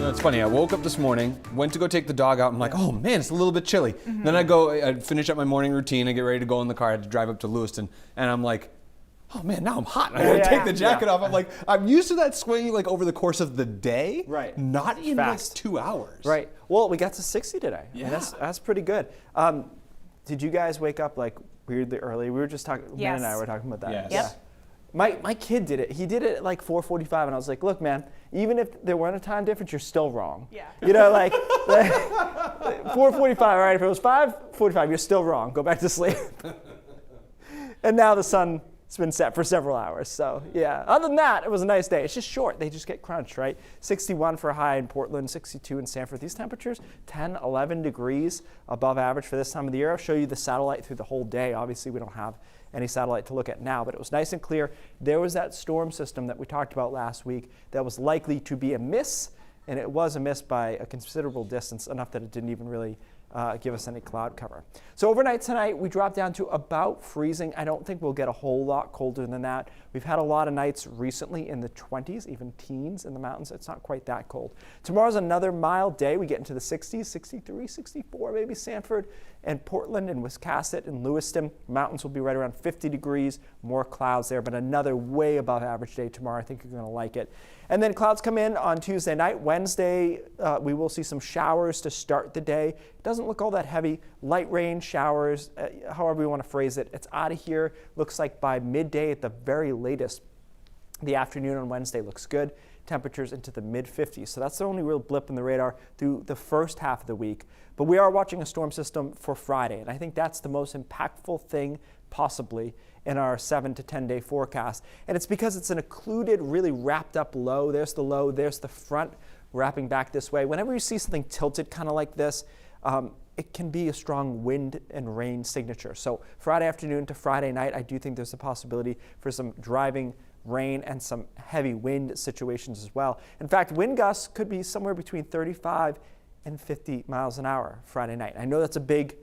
So it's funny, I woke up this morning, went to go take the dog out, I'm like, oh man, it's a little bit chilly. Then I finish up my morning routine, I get ready to go in the car, I had to drive up to Lewiston, and I'm like, oh man, now I'm hot. I gotta take the jacket off. I'm like, I'm used to that swinging like over the course of the day, not in like 2 hours. Right. Well, we got to 60 today. Yeah. I mean, that's pretty good. Did you guys wake up like weirdly early? We were just talking, Maine and I were talking about that. Yes. Yep. My kid did it. He did it at like 4:45, and I was like, look, man, even if there weren't a time difference, you're still wrong. Yeah. You know, like 4:45, all right, if it was 5:45, you're still wrong. Go back to sleep. And now the sun's been set for several hours. So, yeah. Other than that, it was a nice day. It's just short. They just get crunched, right? 61 for a high in Portland, 62 in Sanford. These temperatures, 10, 11 degrees above average for this time of the year. I'll show you the satellite through the whole day. Obviously, we don't have any satellite to look at now, but it was nice and clear. There was that storm system that we talked about last week that was likely to be a miss, and it was a miss by a considerable distance, enough that it didn't even really give us any cloud cover. So overnight tonight, we dropped down to about freezing. I don't think we'll get a whole lot colder than that. We've had a lot of nights recently in the 20s, even teens in the mountains. It's not quite that cold. Tomorrow's another mild day. We get into the 60s, 63, 64, maybe Sanford and Portland and Wiscasset and Lewiston. Mountains will be right around 50 degrees, more clouds there, but another way above average day tomorrow. I think you're going to like it. And then clouds come in on Tuesday night. Wednesday, we will see some showers to start the day. It doesn't look all that heavy. Light rain, showers, however you want to phrase it. It's out of here. Looks like by midday at the very latest. The afternoon on Wednesday looks good. Temperatures into the mid-50s. So that's the only real blip in the radar through the first half of the week. But we are watching a storm system for Friday, and I think that's the most impactful thing possibly in our 7 to 10 day forecast. And it's because it's an occluded, really wrapped up low. There's the low, there's the front wrapping back this way. Whenever you see something tilted kind of like this, it can be a strong wind and rain signature. So Friday afternoon to Friday night, I do think there's a possibility for some driving rain and some heavy wind situations as well. In fact, wind gusts could be somewhere between 35 and 50 miles an hour Friday night. I know that's a big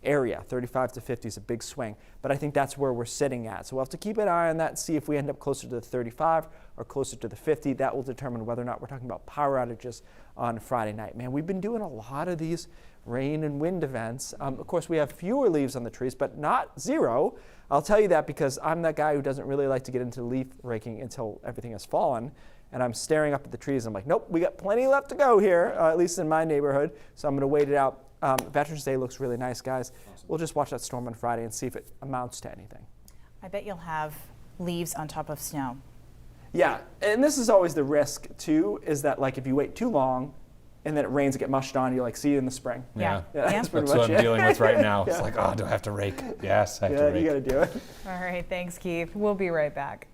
area. 35 to 50 is a big swing, but I think that's where we're sitting at. So we'll have to keep an eye on that and see if we end up closer to the 35 or closer to the 50. That will determine whether or not we're talking about power outages on Friday night. Man, we've been doing a lot of these rain and wind events. Of course, we have fewer leaves on the trees, but not zero. I'll tell you that because I'm that guy who doesn't really like to get into leaf raking until everything has fallen. And I'm staring up at the trees. I'm like, nope, we got plenty left to go here, at least in my neighborhood. So I'm going to wait it out. Veterans Day looks really nice, guys. Awesome. We'll just watch that storm on Friday and see if it amounts to anything. I bet you'll have leaves on top of snow. Yeah, and this is always the risk, too, is that like if you wait too long and then it rains, it get mushed on, you like see it in the spring. Yeah. That's pretty That's much what I'm it. dealing with right now. It's like, oh, do I have to rake? Yes, I have to rake. You got to do it. All right, thanks, Keith. We'll be right back.